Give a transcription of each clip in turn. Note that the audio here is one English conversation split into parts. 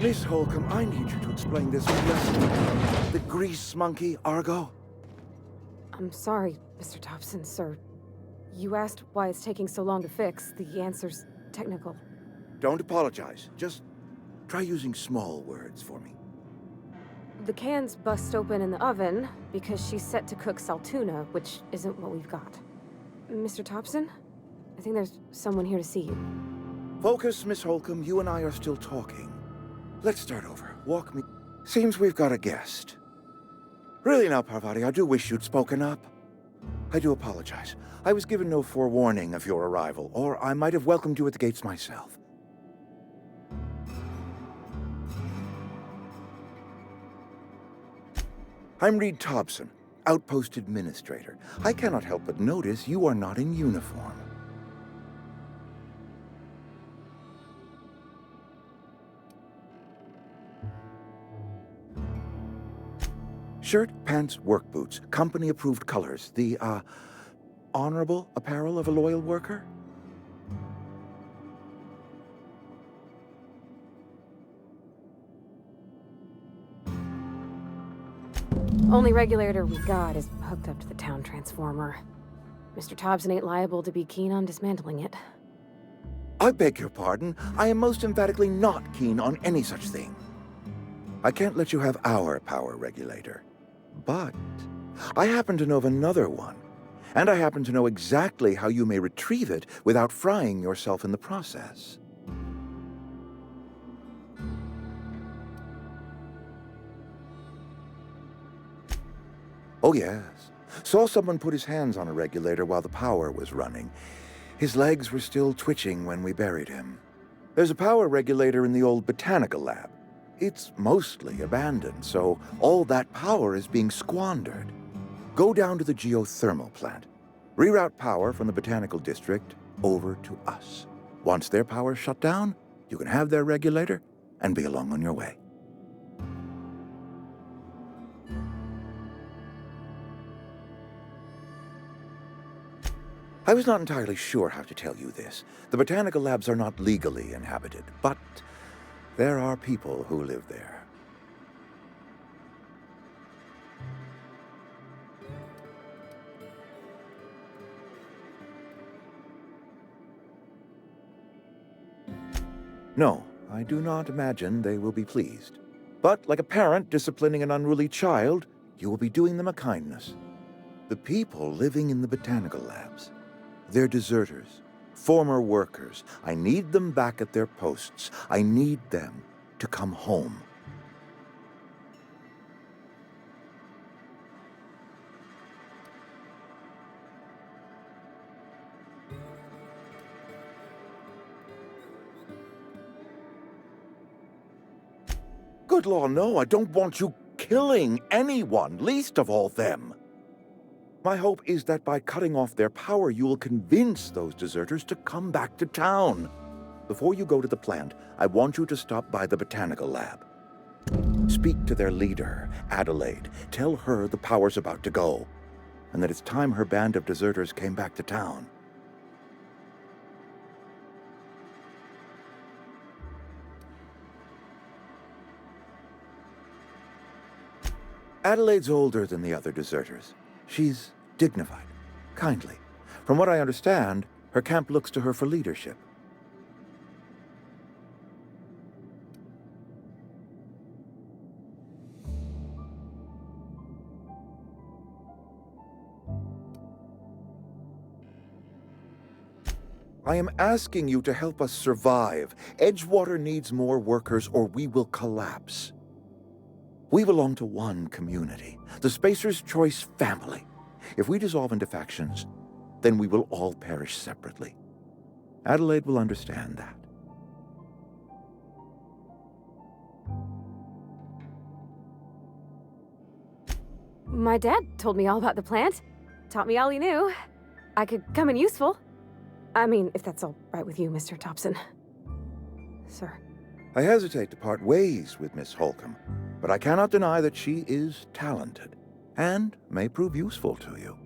Miss Holcomb, I need you to explain this yes. The grease monkey, Argo? I'm sorry, Mr. Thompson, sir. You asked why it's taking so long to fix. The answer's technical. Don't apologize. Just try using small words for me. The cans bust open in the oven because she's set to cook saltuna, which isn't what we've got. Mr. Thompson? I think there's someone here to see you. Focus, Miss Holcomb. You and I are still talking. Let's start over. Walk me. Seems we've got a guest. Really now, Parvati, I do wish you'd spoken up. I do apologize. I was given no forewarning of your arrival, or I might have welcomed you at the gates myself. I'm Reed Thompson, Outpost Administrator. I cannot help but notice you are not in uniform. Shirt, pants, work boots, company-approved colors. The, honorable apparel of a loyal worker? Only regulator we got is hooked up to the town transformer. Mr. Thompson ain't liable to be keen on dismantling it. I beg your pardon. I am most emphatically not keen on any such thing. I can't let you have our power regulator. But I happen to know of another one, and I happen to know exactly how you may retrieve it without frying yourself in the process. Oh yes, saw someone put his hands on a regulator while the power was running. His legs were still twitching when we buried him. There's a power regulator in the old botanical lab. It's mostly abandoned, so all that power is being squandered. Go down to the geothermal plant. Reroute power from the botanical district over to us. Once their power's shut down, you can have their regulator and be along on your way. I was not entirely sure how to tell you this. The botanical labs are not legally inhabited, but there are people who live there. No, I do not imagine they will be pleased. But like a parent disciplining an unruly child, you will be doing them a kindness. The people living in the botanical labs, they're deserters, former workers. I need them back at their posts. I need them to come home. Good law, no, I don't want you killing anyone, least of all them. My hope is that by cutting off their power, you will convince those deserters to come back to town. Before you go to the plant, I want you to stop by the botanical lab. Speak to their leader, Adelaide. Tell her the power's about to go, and that it's time her band of deserters came back to town. Adelaide's older than the other deserters. She's dignified, kindly. From what I understand, her camp looks to her for leadership. I am asking you to help us survive. Edgewater needs more workers or we will collapse. We belong to one community, the Spacer's Choice family. If we dissolve into factions, then we will all perish separately. Adelaide will understand that. My dad told me all about the plant. Taught me all he knew. I could come in useful. I mean, if that's all right with you, Mr. Thompson. Sir. I hesitate to part ways with Miss Holcomb, but I cannot deny that she is talented and may prove useful to you.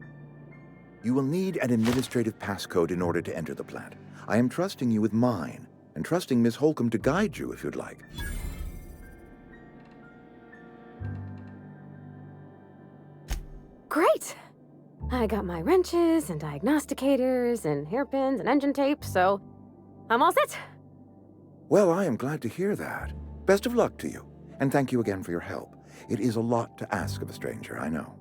You will need an administrative passcode in order to enter the plant. I am trusting you with mine, and trusting Miss Holcomb to guide you if you'd like. Great! I got my wrenches and diagnosticators and hairpins and engine tape, so I'm all set. Well, I am glad to hear that. Best of luck to you, and thank you again for your help. It is a lot to ask of a stranger, I know.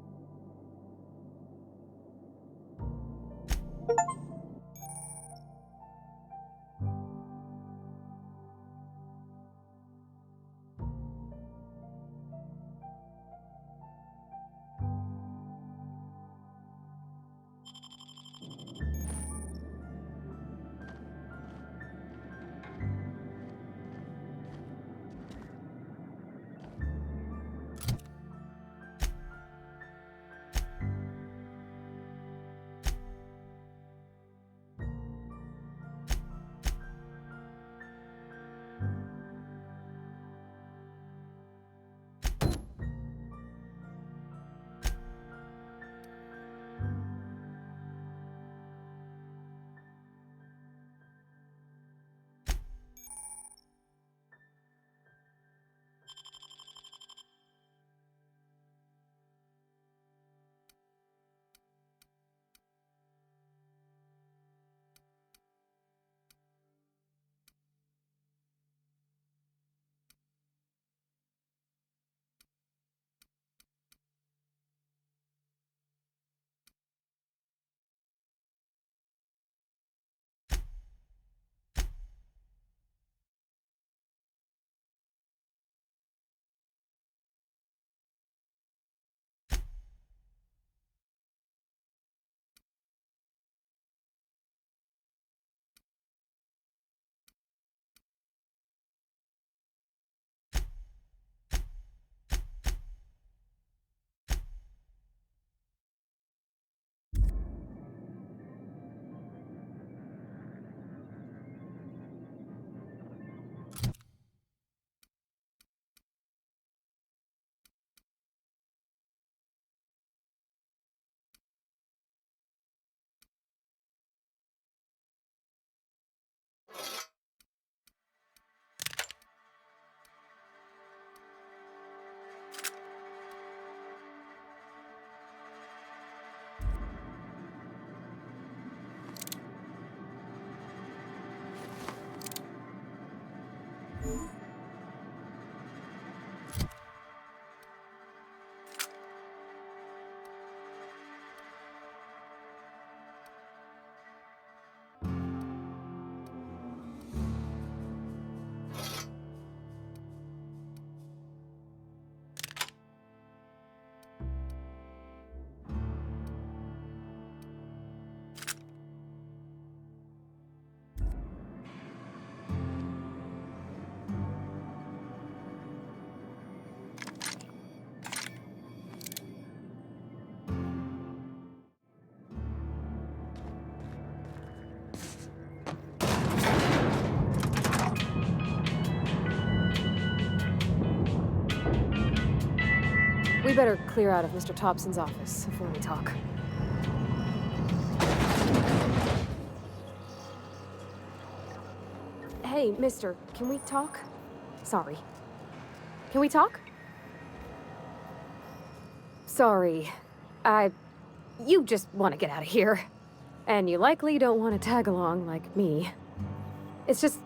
We better clear out of Mr. Thompson's office before we talk. Hey, mister, can we talk? Sorry. Can we talk? Sorry. You just want to get out of here. And you likely don't want to tag along like me. It's just,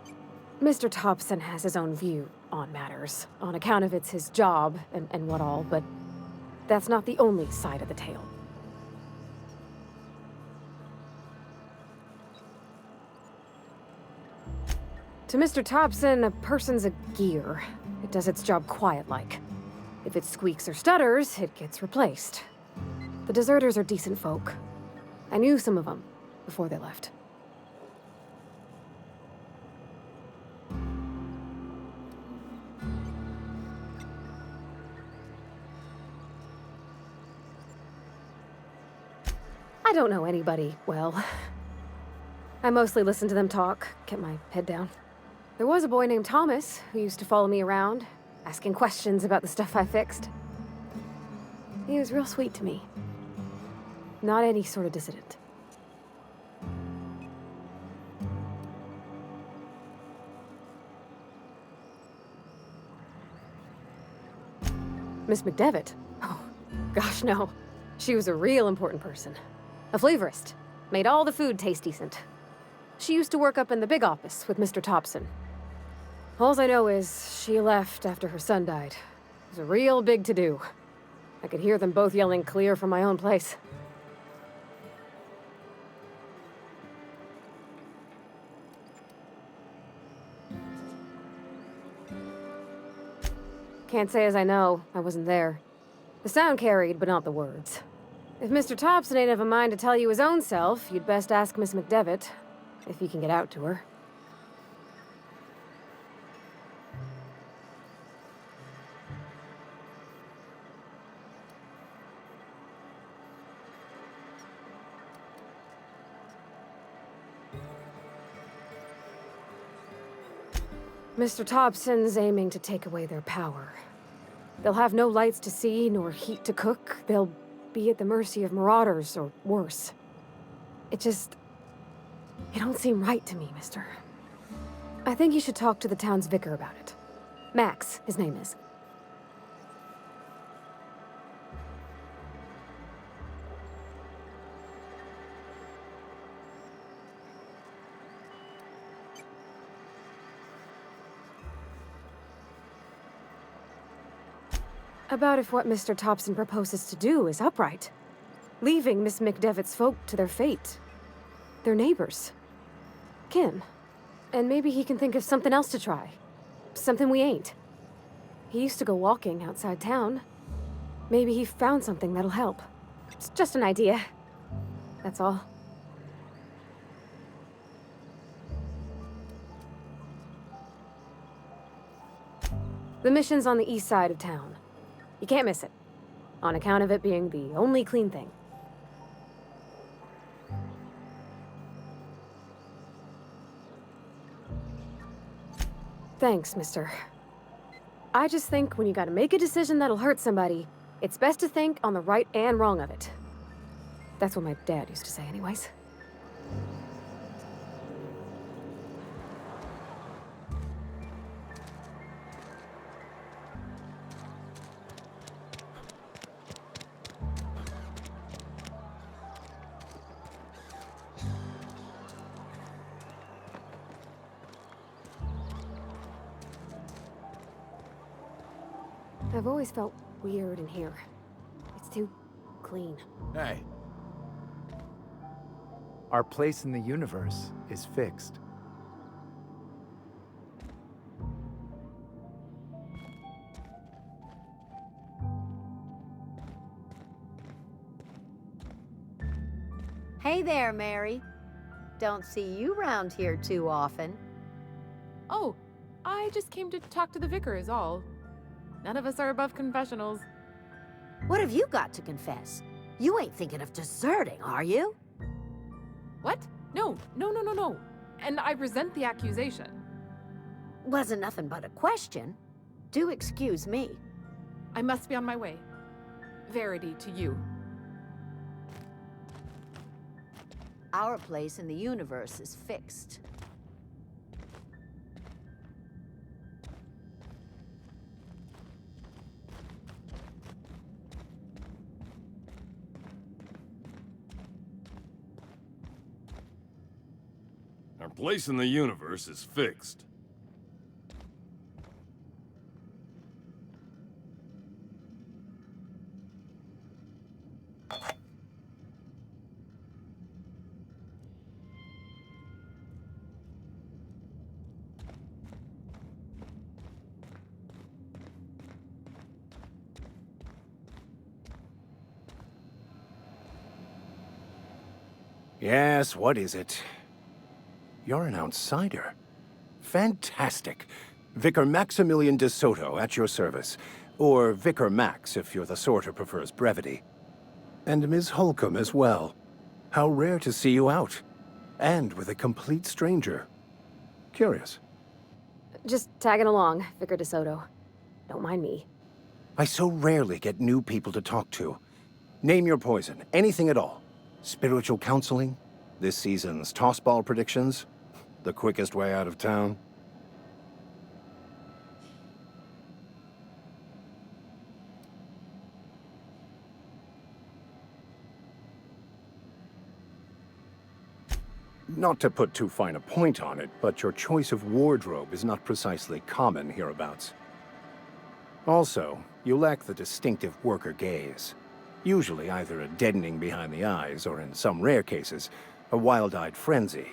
Mr. Thompson has his own view on matters, on account of it's his job and what all, but that's not the only side of the tale. To Mr. Thompson, a person's a gear. It does its job quiet-like. If it squeaks or stutters, it gets replaced. The deserters are decent folk. I knew some of them before they left. I don't know anybody well. I mostly listen to them talk, kept my head down. There was a boy named Thomas who used to follow me around, asking questions about the stuff I fixed. He was real sweet to me. Not any sort of dissident. Miss McDevitt? Oh, gosh, no. She was a real important person. A flavorist. Made all the food taste decent. She used to work up in the big office with Mr. Thompson. All I know is she left after her son died. It was a real big to-do. I could hear them both yelling clear from my own place. Can't say as I know. I wasn't there. The sound carried, but not the words. If Mr. Thompson ain't of a mind to tell you his own self, you'd best ask Miss McDevitt, if you can get out to her. Mr. Thompson's aiming to take away their power. They'll have no lights to see, nor heat to cook. They'll be at the mercy of marauders, or worse. It don't seem right to me, mister. I think you should talk to the town's vicar about it. Max, his name is. About if what Mr. Thompson proposes to do is upright. Leaving Miss McDevitt's folk to their fate. Their neighbors. Kin. And maybe he can think of something else to try. Something we ain't. He used to go walking outside town. Maybe he found something that'll help. It's just an idea. That's all. The mission's on the east side of town. You can't miss it, on account of it being the only clean thing. Thanks, mister. I just think when you gotta make a decision that'll hurt somebody, it's best to think on the right and wrong of it. That's what my dad used to say anyways. I've always felt weird in here. It's too clean. Hey. Our place in the universe is fixed. Hey there, Mary. Don't see you round here too often. Oh, I just came to talk to the vicar is all. None of us are above confessionals. What have you got to confess? You ain't thinking of deserting, are you? What? No. And I resent the accusation. Wasn't nothing but a question. Do excuse me. I must be on my way. Verity to you. Our place in the universe is fixed. Our place in the universe is fixed. Yes, what is it? You're an outsider. Fantastic. Vicar Maximilian de Soto at your service. Or Vicar Max, if you're the sort who prefers brevity. And Ms. Holcomb as well. How rare to see you out. And with a complete stranger. Curious. Just tagging along, Vicar DeSoto. Don't mind me. I so rarely get new people to talk to. Name your poison, anything at all. Spiritual counseling? This season's tossball predictions? The quickest way out of town? Not to put too fine a point on it, but your choice of wardrobe is not precisely common hereabouts. Also, you lack the distinctive worker gaze. Usually either a deadening behind the eyes, or in some rare cases, a wild-eyed frenzy,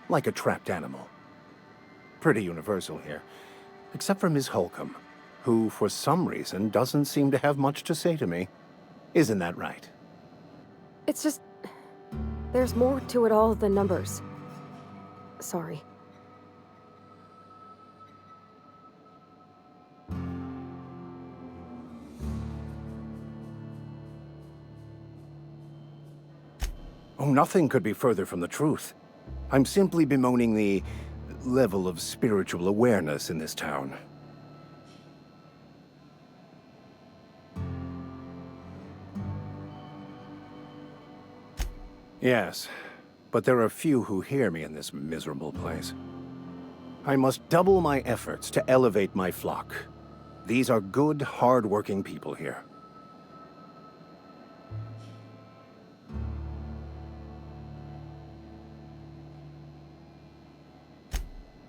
like a trapped animal. Pretty universal here, except for Ms. Holcomb, who, for some reason, doesn't seem to have much to say to me. Isn't that right? It's just... there's more to it all than numbers. Sorry. Oh, nothing could be further from the truth. I'm simply bemoaning the level of spiritual awareness in this town. Yes, but there are few who hear me in this miserable place. I must double my efforts to elevate my flock. These are good, hard-working people here.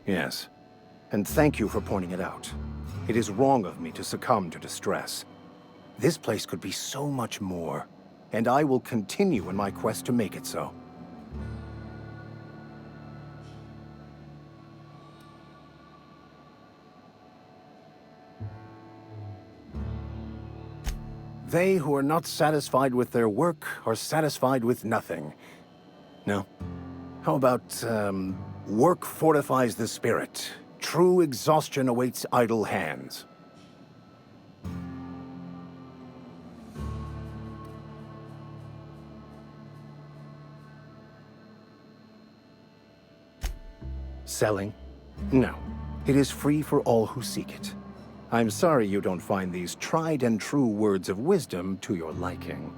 Yes, and thank you for pointing it out. It is wrong of me to succumb to distress. This place could be so much more, and I will continue in my quest to make it so. They who are not satisfied with their work are satisfied with nothing. No? How about, work fortifies the spirit. True exhaustion awaits idle hands. Selling? No. It is free for all who seek it. I'm sorry you don't find these tried and true words of wisdom to your liking.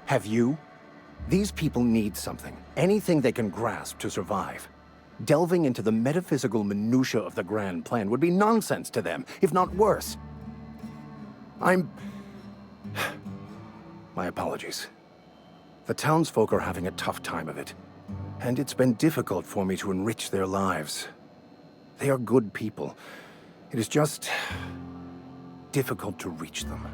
Have you? These people need something, anything they can grasp to survive. Delving into the metaphysical minutiae of the grand plan would be nonsense to them, if not worse. My apologies. The townsfolk are having a tough time of it, and it's been difficult for me to enrich their lives. They are good people. It is just difficult to reach them.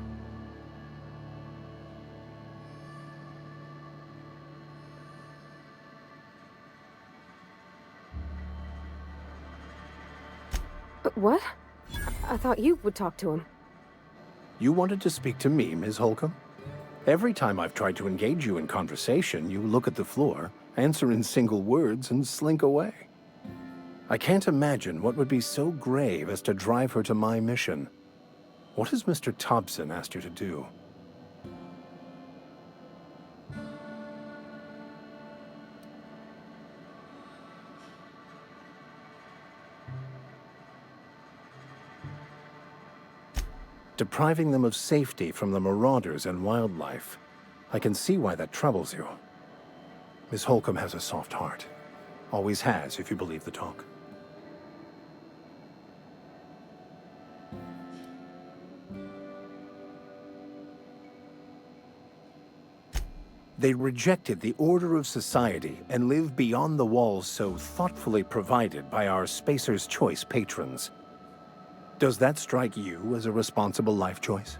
What? I thought you would talk to him. You wanted to speak to me, Ms. Holcomb? Every time I've tried to engage you in conversation, you look at the floor, answer in single words, and slink away. I can't imagine what would be so grave as to drive her to my mission. What has Mr. Thompson asked you to do? Depriving them of safety from the marauders and wildlife. I can see why that troubles you. Miss Holcomb has a soft heart. Always has, if you believe the talk. They rejected the order of society and live beyond the walls so thoughtfully provided by our Spacer's Choice patrons. Does that strike you as a responsible life choice?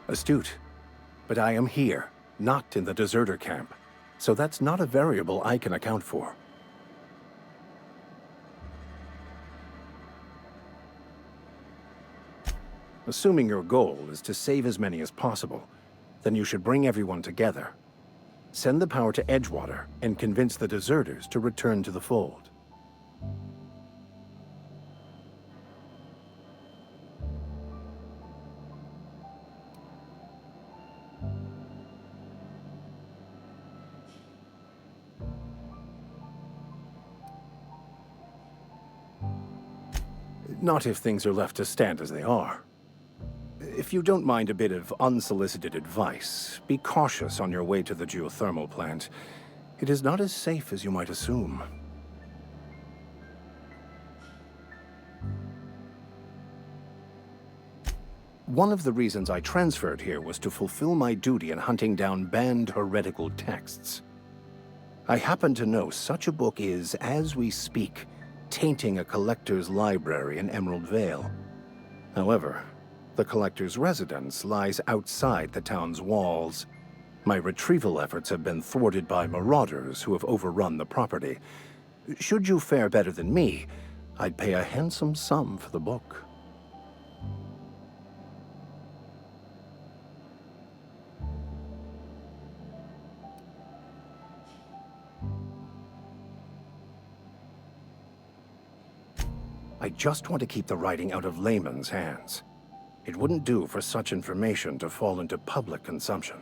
Astute. But I am here, not in the deserter camp. So that's not a variable I can account for. Assuming your goal is to save as many as possible, then you should bring everyone together. Send the power to Edgewater and convince the deserters to return to the fold. Not if things are left to stand as they are. If you don't mind a bit of unsolicited advice, be cautious on your way to the geothermal plant. It is not as safe as you might assume. One of the reasons I transferred here was to fulfill my duty in hunting down banned heretical texts. I happen to know such a book is, as we speak, tainting a collector's library in Emerald Vale. However, the collector's residence lies outside the town's walls. My retrieval efforts have been thwarted by marauders who have overrun the property. Should you fare better than me, I'd pay a handsome sum for the book. I just want to keep the writing out of layman's hands. It wouldn't do for such information to fall into public consumption.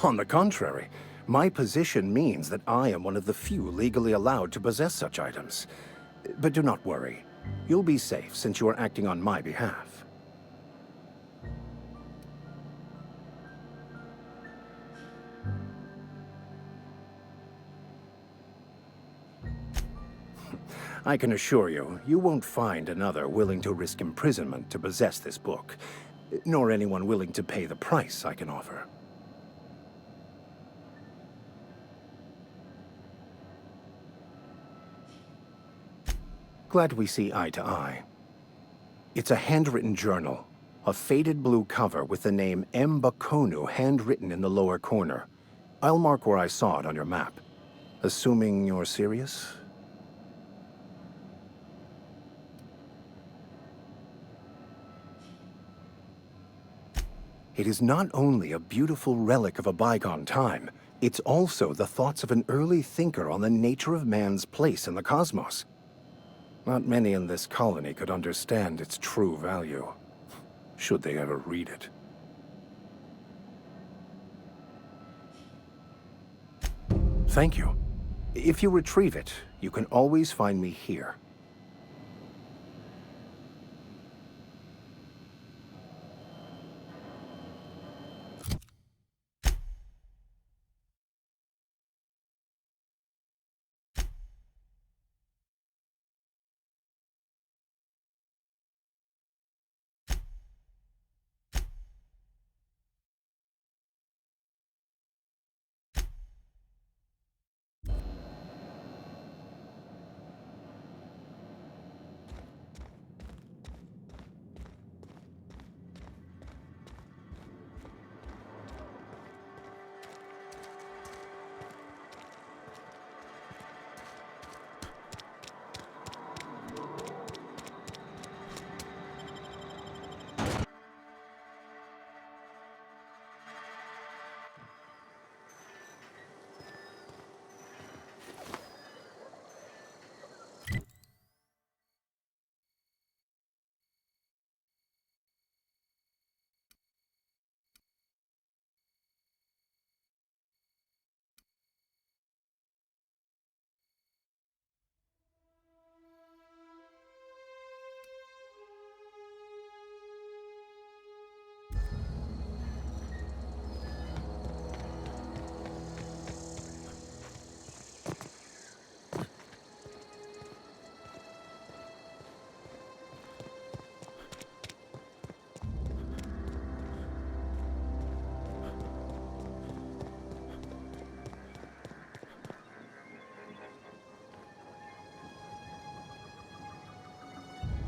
On the contrary, my position means that I am one of the few legally allowed to possess such items. But do not worry. You'll be safe since you are acting on my behalf. I can assure you, you won't find another willing to risk imprisonment to possess this book, nor anyone willing to pay the price I can offer. Glad we see eye to eye. It's a handwritten journal, a faded blue cover with the name M. Bakonu handwritten in the lower corner. I'll mark where I saw it on your map. Assuming you're serious? It is not only a beautiful relic of a bygone time, it's also the thoughts of an early thinker on the nature of man's place in the cosmos. Not many in this colony could understand its true value, should they ever read it. Thank you. If you retrieve it, you can always find me here.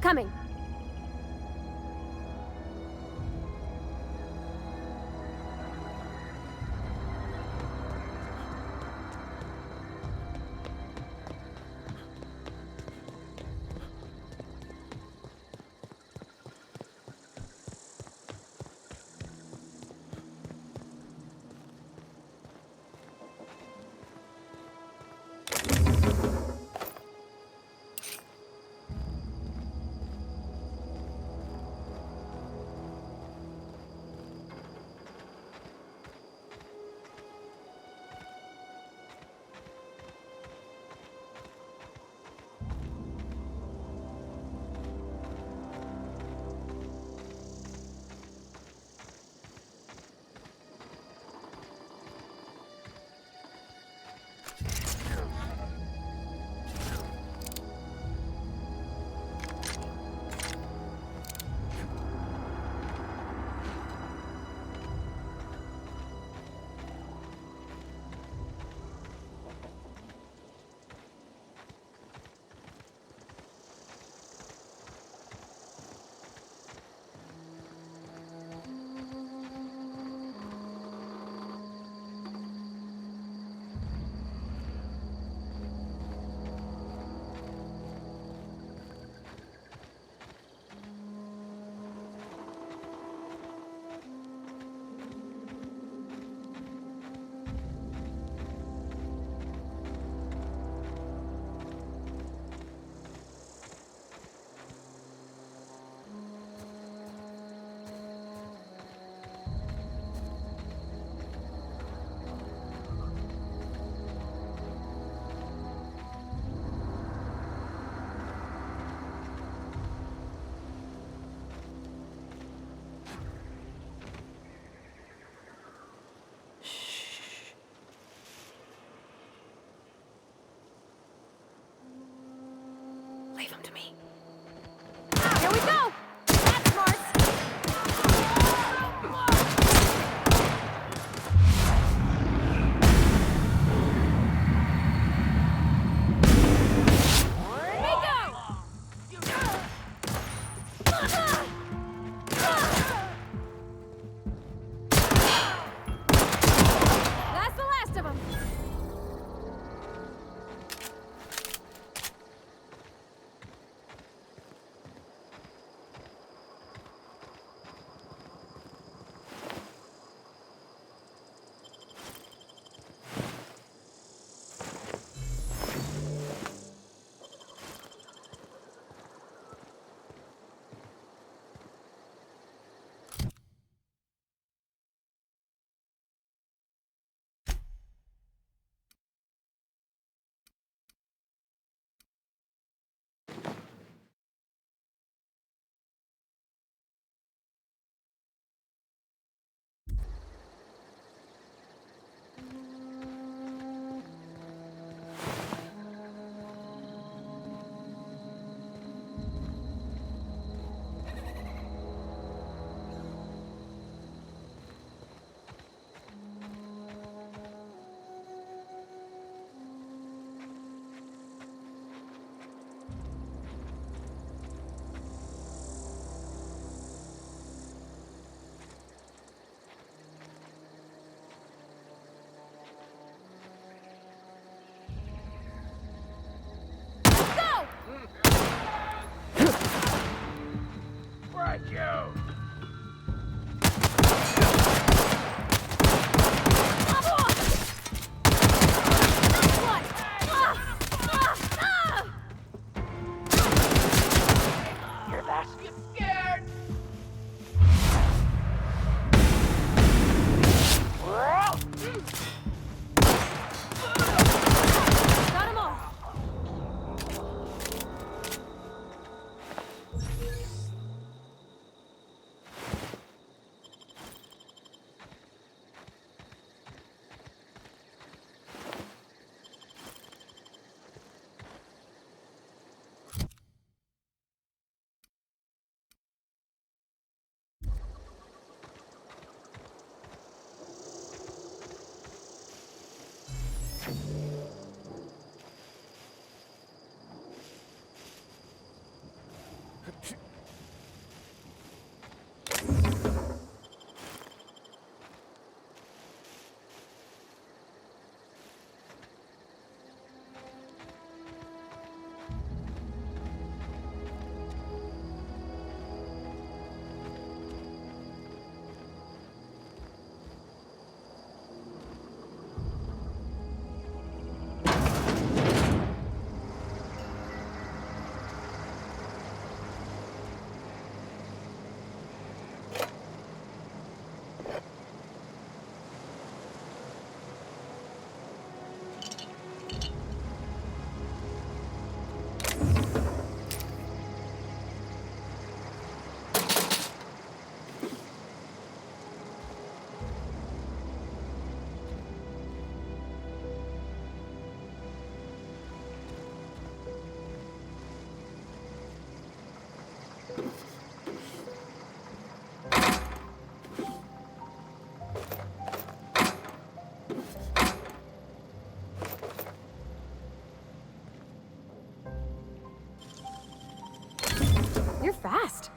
Coming. That's the last of them. You're fast.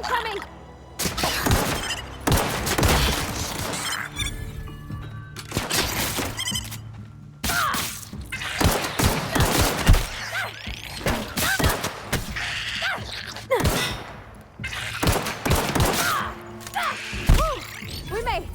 Coming! We made it!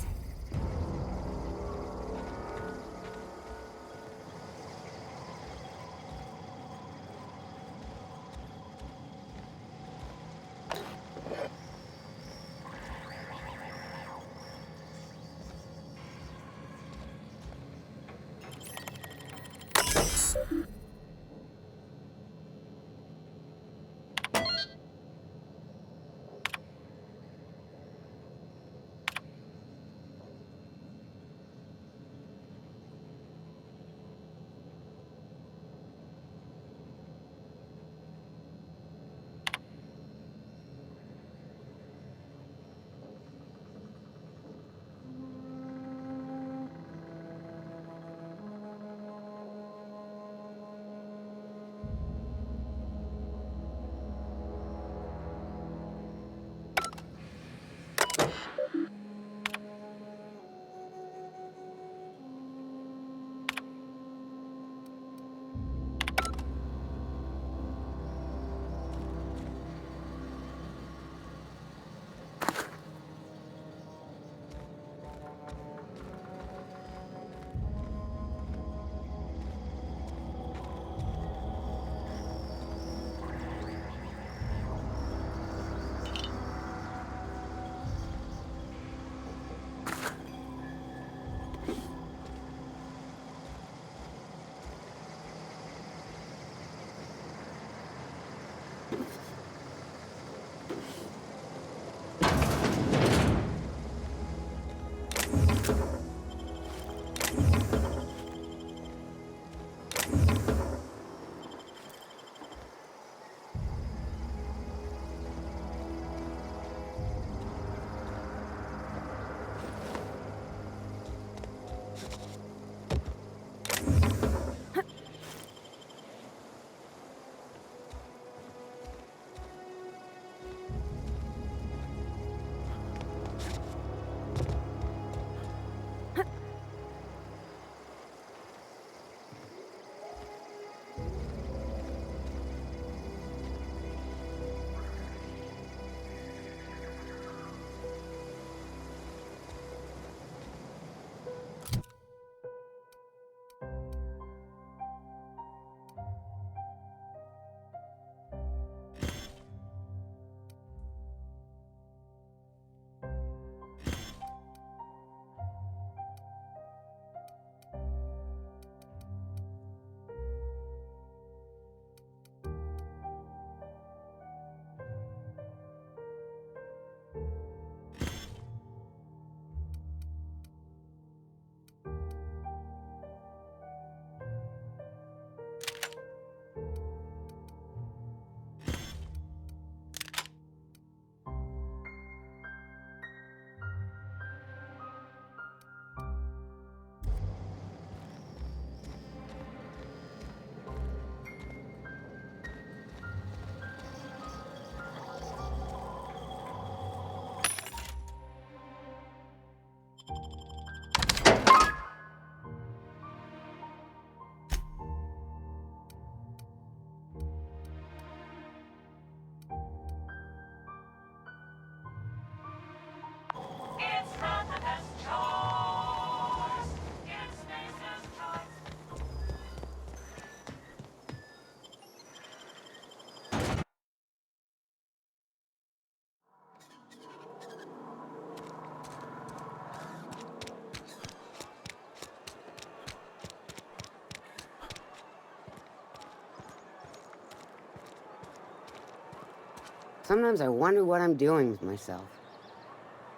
Sometimes I wonder what I'm doing with myself.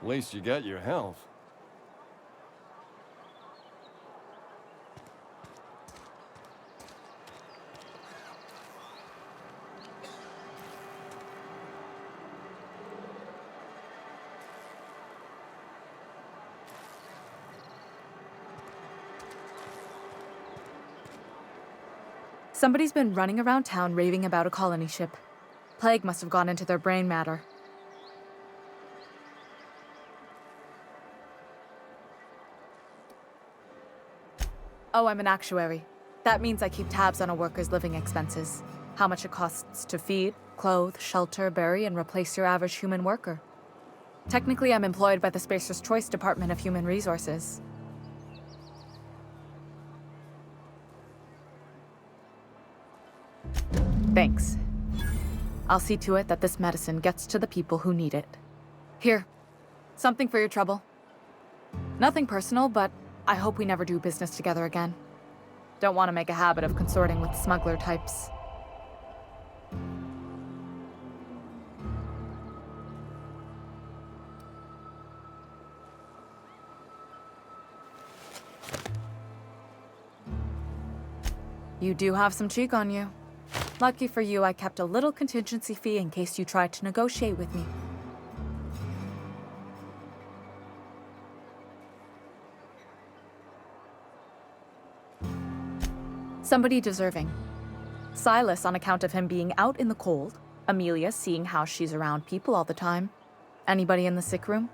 At least you got your health. Somebody's been running around town raving about a colony ship. Plague must have gone into their brain matter. Oh, I'm an actuary. That means I keep tabs on a worker's living expenses. How much it costs to feed, clothe, shelter, bury, and replace your average human worker. Technically, I'm employed by the Spacer's Choice Department of Human Resources. Thanks. I'll see to it that this medicine gets to the people who need it. Here, something for your trouble. Nothing personal, but I hope we never do business together again. Don't want to make a habit of consorting with smuggler types. You do have some cheek on you. Lucky for you, I kept a little contingency fee in case you tried to negotiate with me. Somebody deserving. Silas on account of him being out in the cold. Amelia seeing how she's around people all the time. Anybody in the sick room?